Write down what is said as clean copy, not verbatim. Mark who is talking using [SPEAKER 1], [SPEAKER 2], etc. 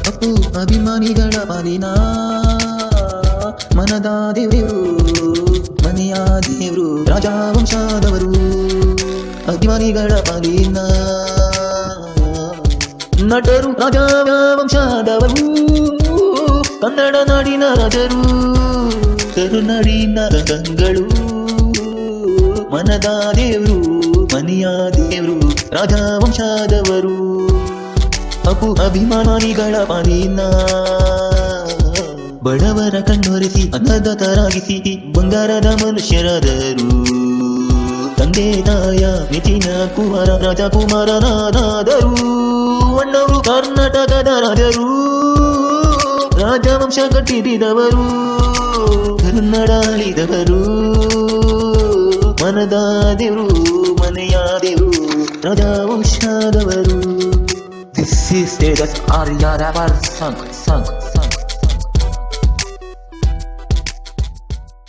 [SPEAKER 1] ಅಪ್ಪು ಅಭಿಮಾನಿಗಳ ಪಾಲಿನ ಮನದ ದೇವರು, ಮನೆಯ ದೇವರು, ರಾಜವಂಶದವರು. ಅಭಿಮಾನಿಗಳ ಪಾಲಿನ ನಟರು, ರಾಜವಂಶದವರು, ಕನ್ನಡ ನಾಡಿನ ರಾಜರು, ಕರುನಾಡಿನ ರಂಗಗಳು, ಮನದ ದೇವರು, ಮನೆಯ ದೇವರು, ರಾಜವಂಶದವರು. ಅಪ್ಪು ಅಭಿಮಾನಿಗಳ ಪಾಲಿನ ಬಡವರ ಕಣ್ಣೊರೆಸಿ ಅನ್ನದಾತರಾಗಿಸಿ ಬಂಗಾರದ ಮನುಷ್ಯರಾದರು. ತಂದೆ ತಾಯ ನೆಚ್ಚಿನ ಕುಮಾರ ರಾಜಕುಮಾರನಾದರು. ಅಣ್ಣವರು ಕರ್ನಾಟಕದ ರಾಜರು, ರಾಜವಂಶ ಕಟ್ಟಿದವರು, ಕನ್ನಡ ಆಳಿದವರು, ಮನದ ದೇವರು, ಮನೆಯ ದೇವರು, ರಾಜವಂಶದವರು. This is Tejas Arya Rapper song.